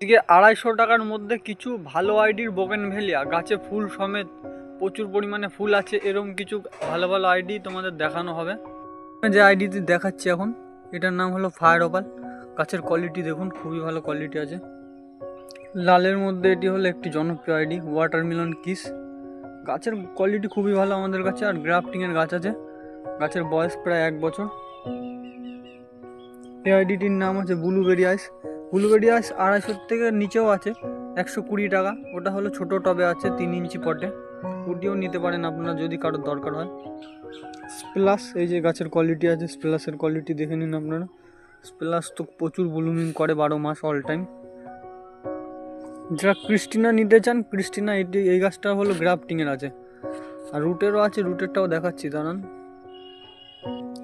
এদিকে 250 টাকার মধ্যে কিছু ভালো আইডির বোগেনভেলিয়া গাছে ফুল সমেত প্রচুর পরিমাণে ফুল আছে, এরকম কিছু ভালো ভালো আইডি তোমাদের দেখানো হবে। যে আইডিটি দেখাচ্ছি এখন, এটার নাম হলো ফায়ার ওপাল। গাছের কোয়ালিটি দেখুন, খুবই ভালো কোয়ালিটি আছে। লালের মধ্যে এটি হলো একটি জনপ্রিয় আইডি ওয়াটারমেলন কিস। গাছের কোয়ালিটি খুবই ভালো আমাদের কাছে, আর গ্রাফটিংয়ের গাছ আছে। গাছের বয়স প্রায় 1 বছর। এই আইডিটির নাম হচ্ছে ব্লুবেরি আইস। ব্লুবেরি আইস 250 থেকে নিচেও আছে, 120 টাকা। ওটা হলো ছোট টবে আছে, 3 ইঞ্চি পটে। ওটিও নিতে পারেন আপনারা যদি কারোর দরকার হয়। স্প্লাস, এই যে গাছের কোয়ালিটি আছে, স্প্লাসের কোয়ালিটি দেখে নিন আপনারা। স্প্লাস তো প্রচুর ব্লুমিং করে 12 মাস অল টাইম। যারা ক্রিস্টিনা নিতে চান, ক্রিস্টিনা এই গাছটা হলো গ্রাফটিংয়ের আছে, আর রুটেরও আছে। রুটেরটাও দেখাচ্ছি, দাঁড়ান।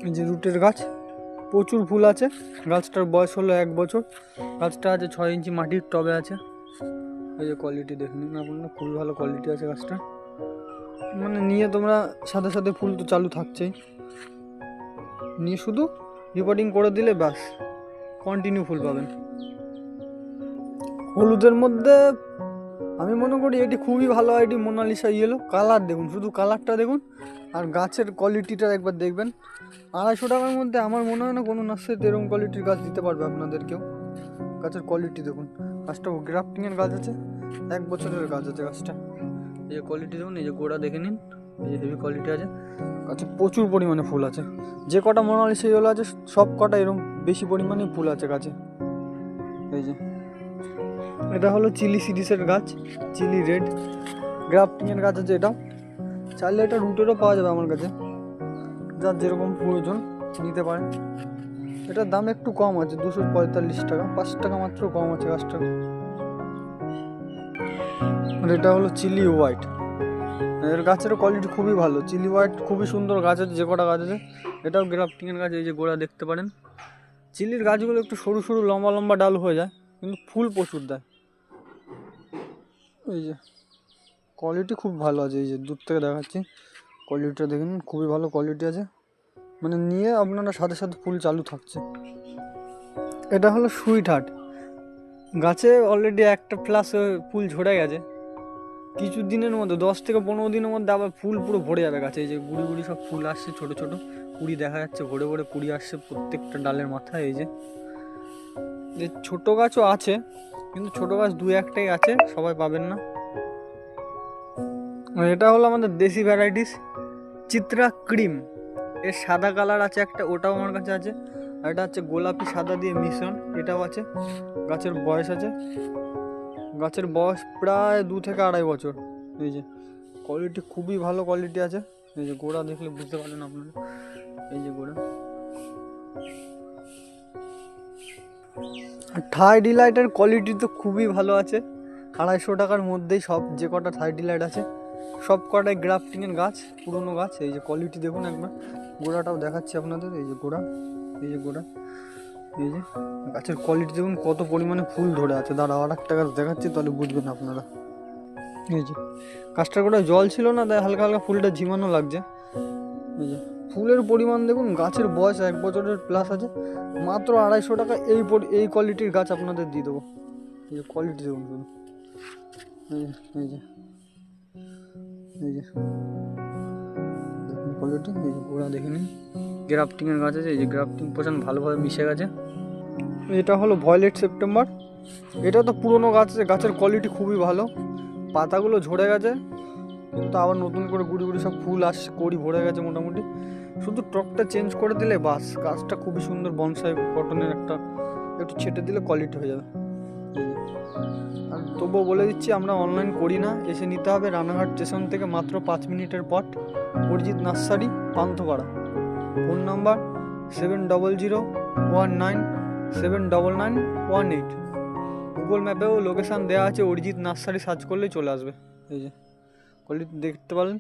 এই যে রুটের গাছ, প্রচুর ফুল আছে। গাছটার বয়স হলো 1 বছর। গাছটা আছে 6 ইঞ্চি মাটির টবে আছে। এই যে কোয়ালিটি দেখে নিন আপনারা, খুবই ভালো কোয়ালিটি আছে গাছটা। মানে নিয়ে তোমরা সাথে সাথে ফুল তো চালু থাকছেই, নিয়ে শুধু রিপোর্টিং করে দিলে ব্যাস কন্টিনিউ ফুল পাবেন। হলুদের মধ্যে আমি মনে করি এটি খুবই ভালো আইডি মোনালিসা ইয়েলো। কালার দেখুন, শুধু কালারটা দেখুন, আর গাছের কোয়ালিটিটা একবার দেখবেন। 250 টাকার মধ্যে আমার মনে হয় না কোনো নার্সারিতে এরকম কোয়ালিটির গাছ দিতে পারবে আপনাদেরকেও। গাছের কোয়ালিটি দেখুন, গাছটা গ্রাফটিংয়ের গাছ আছে, 1 বছরের গাছ আছে গাছটা। এই যে কোয়ালিটি দেখুন, এই যে গোড়া দেখে নিন, এই যে হেভি কোয়ালিটি আছে। গাছে প্রচুর পরিমাণে ফুল আছে, যে কটা মোনালিসা ইয়েলো আছে সব কটা এরকম বেশি পরিমাণে ফুল আছে গাছে। এই যে এটা হলো চিলি সিরিজের গাছ, চিলি রেড গ্রাফটিংয়ের গাছ আছে। এটাও চাইলে এটা রুটেরও পাওয়া যাবে আমার কাছে, যার যেরকম প্রয়োজন নিতে পারেন। এটার দাম একটু কম আছে, 245 টাকা, 5 টাকা মাত্র কম আছে গাছটা। আর এটা হলো চিলি হোয়াইট, এর গাছের কোয়ালিটি খুবই ভালো। চিলি হোয়াইট খুবই সুন্দর গাছ আছে, যে কটা গাছ আছে। এটাও গ্রাফটিংয়ের গাছ, এই যে গোড়া দেখতে পারেন। চিলির গাছগুলো একটু সরু সরু লম্বা লম্বা ডাল হয়ে যায়, কিন্তু ফুল প্রচুর দেয়। এই যে কোয়ালিটি খুব ভালো আছে, এই যে দূর থেকে দেখাচ্ছি, কোয়ালিটিটা দেখুন, খুবই ভালো কোয়ালিটি আছে। মানে নিয়ে আপনারা সাথে সাথে ফুল চালু থাকছে। এটা হলো সুইট হার্ট, গাছে অলরেডি একটা প্লাস ফুল ঝরে গেছে। কিছু দিনের মধ্যে 10 থেকে 15 দিনের মধ্যে আবার ফুল পুরো ভরে যাবে গাছে। এই যে গুড়ি গুড়ি সব ফুল আসছে, ছোট ছোট কুড়ি দেখা যাচ্ছে, ভরে ভরে কুড়ি আসছে প্রত্যেকটা ডালের মাথায়। এই যে ছোট গাছও আছে, কিন্তু ছোট গাছ 2-1টাই আছে, সবাই পাবেন না। এটা হলো আমাদের দেশি ভ্যারাইটিস চিত্রা ক্রিম। এর সাদা কালার আছে একটা, ওটাও আমার কাছে আছে। আর এটা হচ্ছে গোলাপি সাদা দিয়ে মিশ্রণ, এটাও আছে। গাছের বয়স আছে, গাছের বয়স প্রায় 2 থেকে 2.5 বছর। এই যে কোয়ালিটি খুবই ভালো কোয়ালিটি আছে। এই যে গোড়া দেখলে বুঝতে পারেন আপনারা, এই যে গোড়া। থাই ডিলাইটের কোয়ালিটি তো খুবই ভালো আছে। 250 টাকার মধ্যেই সব যে কটা থাই ডিলাইট আছে সব কটাই গ্রাফটিংয়ের গাছ, পুরনো গাছ। এই যে কোয়ালিটি দেখুন একবার, গোড়াটাও দেখাচ্ছি আপনাদের। এই যে গোড়া, এই যে গোড়া, এই যে গাছের কোয়ালিটি দেখুন কত পরিমাণে ফুল ধরে আছে। দাঁড়া আর একটা গাছ দেখাচ্ছি, তাহলে বুঝবেন আপনারা। এই যে গাছটার গোড়ায় জল ছিল না, তাই হালকা হালকা ফুলটা ঝিমানো লাগছে। এই যে ফুলের পরিমাণ দেখুন, গাছের বয়স 1 বছরের প্লাস আছে। মাত্র 250 টাকা এই কোয়ালিটির গাছ আপনাদের দিয়ে দেবো। এই যে কোয়ালিটি দেখুন শুধু, এই যে এই যে দেখুন কোয়ালিটি। এই যে গোড়া দেখে নিন, গ্রাফটিংয়ের গাছ আছে। এই যে গ্রাফটিং পোষণ ভালোভাবে মিশে গেছে। এটা হলো ভয়েলেট সেপ্টেম্বর, এটা তো পুরনো গাছ আছে, গাছের কোয়ালিটি খুবই ভালো। পাতাগুলো ঝরে গেছে, কিন্তু আবার নতুন করে গুড়ি গুড়ি সব ফুল আসছে, কড়ি ভরে গেছে মোটামুটি। শুধু টপটা চেঞ্জ করে দিলে বাস, গাছটা খুবই সুন্দর বনসাই কটনের একটা একটু ছেটে দিলে কোয়ালিটি হয়ে যাবে। আর তবুও বলে দিচ্ছি, আমরা অনলাইন করি না, এসে নিতে হবে রানাঘাট স্টেশন থেকে মাত্র 5 মিনিটের পথ, Arijit nursery, Panthapara. Phone number 7019197918। Google ম্যাপেও লোকেশান দেওয়া আছে, অরিজিৎ নার্সারি সার্চ করলেই চলে আসবে। এই যে কোয়ালিটি দেখতে পারেন।